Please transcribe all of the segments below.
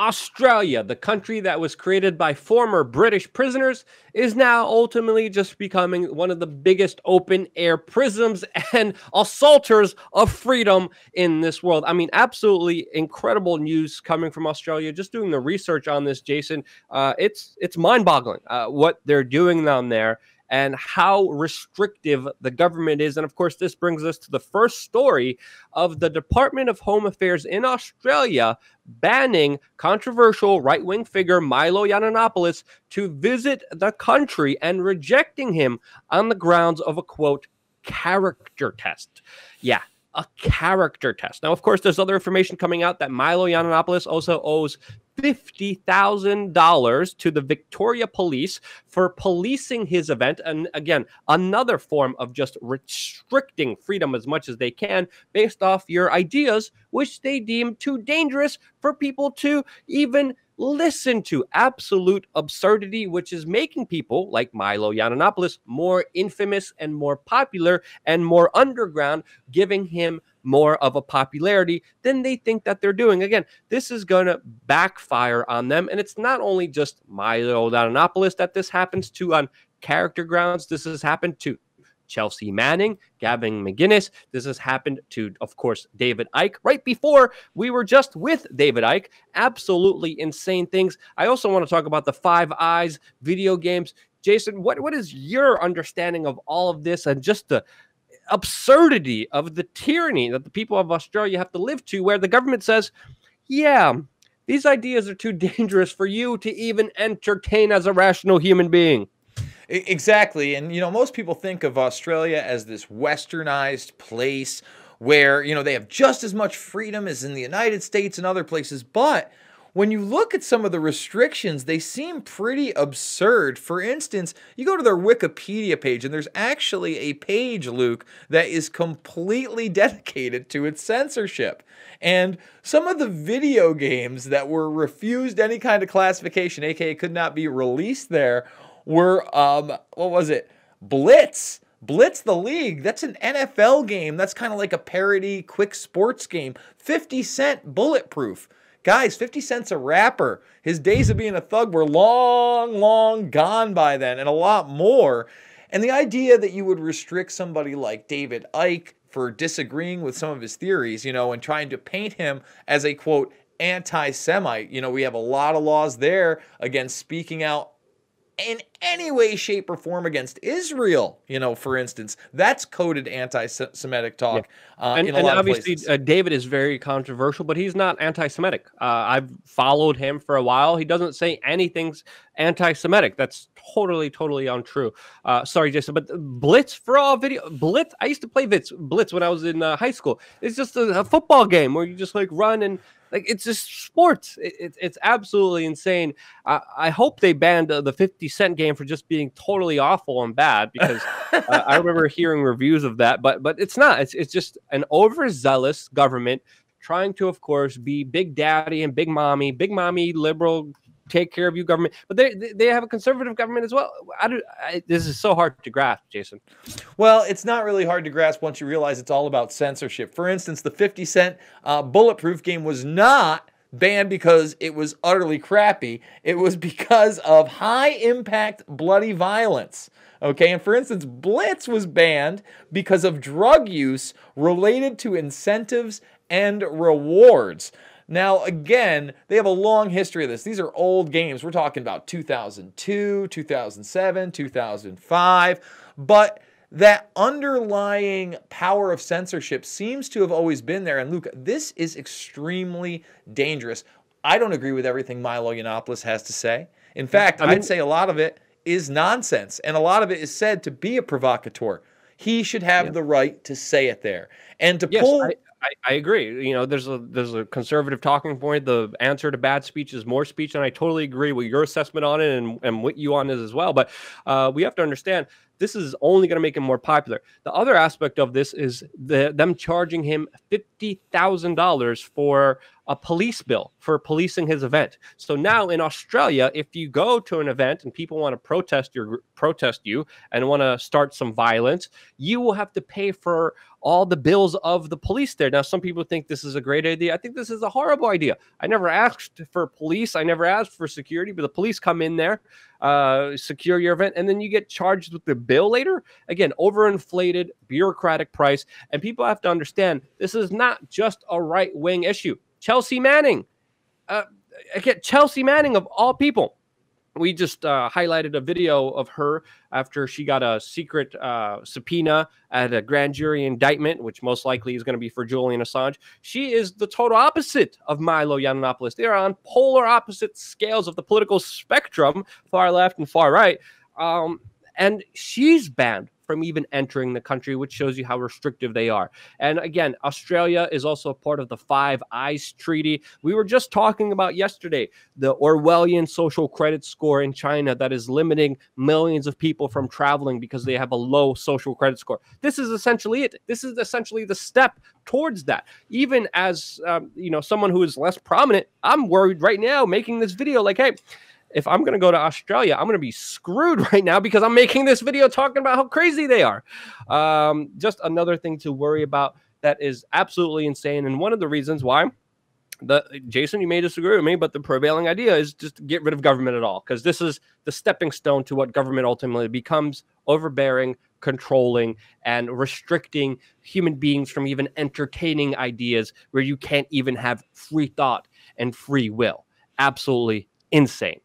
Australia, the country that was created by former British prisoners, is now ultimately just becoming one of the biggest open-air prisons and assaulters of freedom in this world. I mean, absolutely incredible news coming from Australia. Just doing the research on this, Jason, it's mind-boggling what they're doing down there and how restrictive the government is. And of course, this brings us to the first story of the Department of Home Affairs in Australia banning controversial right-wing figure Milo Yiannopoulos to visit the country and rejecting him on the grounds of a, quote, character test. Yeah, a character test. Now, of course, there's other information coming out that Milo Yiannopoulos also owes $50,000 to the Victoria Police for policing his event. And again, another form of just restricting freedom as much as they can based off your ideas, which they deem too dangerous for people to even listen to. Absolute absurdity, which is making people like Milo Yiannopoulos more infamous and more popular and more underground, giving him more of a popularity than they think that they're doing. Again, this is going to backfire on them. And it's not only just Milo Yiannopoulos that this happens to on character grounds. This has happened to Chelsea Manning, Gavin McInnes. This has happened to, of course, David Icke. Right before we were just with David Icke. Absolutely insane things. I also want to talk about the Five Eyes video games. Jason, what is your understanding of all of this and just the absurdity of the tyranny that the people of Australia have to live to, where the government says, yeah, these ideas are too dangerous for you to even entertain as a rational human being? Exactly. And, most people think of Australia as this westernized place where, they have just as much freedom as in the United States and other places. But when you look at some of the restrictions, they seem pretty absurd. For instance, you go to their Wikipedia page, and there's actually a page, Luke, that is completely dedicated to its censorship. And some of the video games that were refused any kind of classification, aka could not be released there, were, what was it? Blitz the League. That's an NFL game. That's kind of like a parody quick sports game. 50 Cent Bulletproof. Guys, 50 Cent's a rapper. His days of being a thug were long, long gone by then, and a lot more. And the idea that you would restrict somebody like David Icke for disagreeing with some of his theories, and trying to paint him as a, quote, anti-Semite. We have a lot of laws there against speaking out in any way, shape, or form against Israel, for instance. That's coded anti-Semitic talk in a lot and of obviously, places. David is very controversial, but he's not anti-Semitic. I've followed him for a while. He doesn't say anything's anti-Semitic. That's totally untrue. Sorry, Jason, but Blitz for all video. Blitz, I used to play Blitz when I was in high school. It's just a football game where you just run and it's just sports. It's absolutely insane. I hope they banned the 50 Cent game for just being totally awful and bad, because I remember hearing reviews of that, but it's not. It's just an overzealous government trying to, of course, be big daddy and big mommy liberal, take care of you government, but they have a conservative government as well. This is so hard to grasp, Jason. Well, it's not really hard to grasp once you realize it's all about censorship. For instance, the 50 Cent Bulletproof game was not banned because it was utterly crappy. It was because of high-impact bloody violence. Okay, and for instance, Blitz was banned because of drug use related to incentives and rewards. Now, again, they have a long history of this. These are old games. We're talking about 2002, 2007, 2005. But that underlying power of censorship seems to have always been there. And Luke, this is extremely dangerous. I don't agree with everything Milo Yiannopoulos has to say. In fact, I'd say a lot of it is nonsense. And a lot of it is said to be a provocateur. He should have the right to say it there. And to pull... I agree. There's a conservative talking point. The answer to bad speech is more speech, and I totally agree with your assessment on it and what you on is as well. But we have to understand this is only going to make him more popular. The other aspect of this is them charging him $50,000 for a police bill for policing his event. So now in Australia, if you go to an event and people want to protest you and want to start some violence, you will have to pay for all the bills of the police there. Now, some people think this is a great idea. I think this is a horrible idea. I never asked for police. I never asked for security, but the police come in there, secure your event, and then you get charged with the bill later. Again, overinflated bureaucratic price. And people have to understand this is not just a right-wing issue. Chelsea Manning, Chelsea Manning of all people. We just highlighted a video of her after she got a secret subpoena at a grand jury indictment, which most likely is going to be for Julian Assange. She is the total opposite of Milo Yiannopoulos. They are on polar opposite scales of the political spectrum, far left and far right. And she's banned from even entering the country, which shows you how restrictive they are. And again, Australia is also a part of the Five Eyes Treaty. We were just talking about yesterday the Orwellian social credit score in China that is limiting millions of people from traveling because they have a low social credit score. This is essentially it. This is essentially the step towards that. Even as someone who is less prominent, I'm worried right now making this video like, hey, if I'm going to go to Australia, I'm going to be screwed right now because I'm making this video talking about how crazy they are. Just another thing to worry about that is absolutely insane. And one of the reasons why, Jason, you may disagree with me, but the prevailing idea is just to get rid of government at all, because this is the stepping stone to what government ultimately becomes: overbearing, controlling, and restricting human beings from even entertaining ideas where you can't even have free thought and free will. Absolutely insane.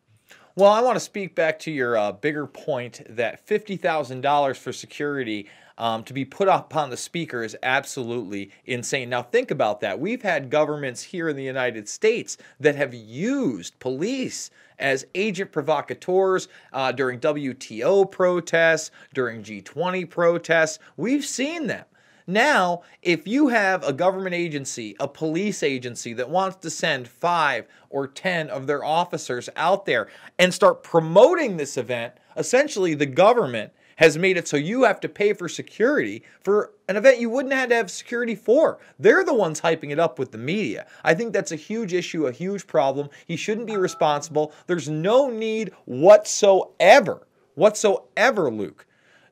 Well, I want to speak back to your bigger point that $50,000 for security to be put up on the speaker is absolutely insane. Now, think about that. We've had governments here in the United States that have used police as agent provocateurs during WTO protests, during G20 protests. We've seen them. Now, if you have a government agency, a police agency that wants to send 5 or 10 of their officers out there and start promoting this event, essentially the government has made it so you have to pay for security for an event you wouldn't have to have security for. They're the ones hyping it up with the media. I think that's a huge issue, a huge problem. He shouldn't be responsible. There's no need whatsoever, Luke,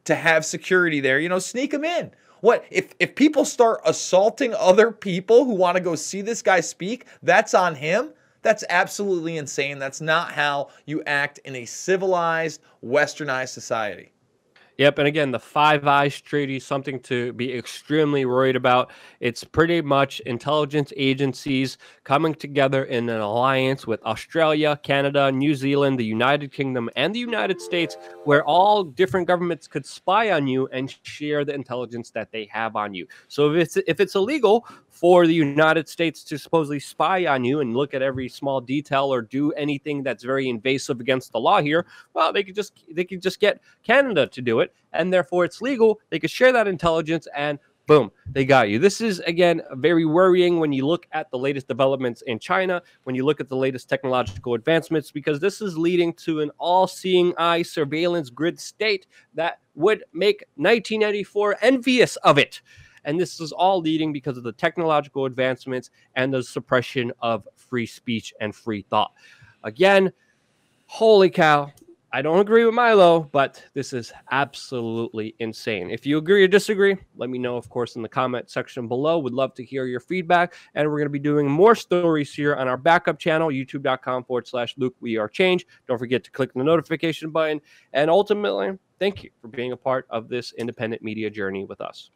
to have security there. Sneak them in. What if people start assaulting other people who want to go see this guy speak? That's on him. That's absolutely insane. That's not how you act in a civilized, westernized society. Yep, and again, the Five Eyes Treaty, something to be extremely worried about. It's pretty much intelligence agencies coming together in an alliance with Australia, Canada, New Zealand, the United Kingdom, and the United States, where all different governments could spy on you and share the intelligence that they have on you. So if it's illegal for the United States to supposedly spy on you and look at every small detail or do anything that's very invasive against the law here, well, they could just get Canada to do it, and therefore it's legal. They could share that intelligence, and boom, they got you. This is, again, very worrying when you look at the latest developments in China, when you look at the latest technological advancements, because this is leading to an all-seeing eye surveillance grid state that would make 1984 envious of it. And this is all leading because of the technological advancements and the suppression of free speech and free thought. Again, holy cow. I don't agree with Milo, but this is absolutely insane. If you agree or disagree, let me know, of course, in the comment section below. Would love to hear your feedback. And we're going to be doing more stories here on our backup channel, youtube.com/Luke We Are Change. Don't forget to click the notification button. And ultimately, thank you for being a part of this independent media journey with us.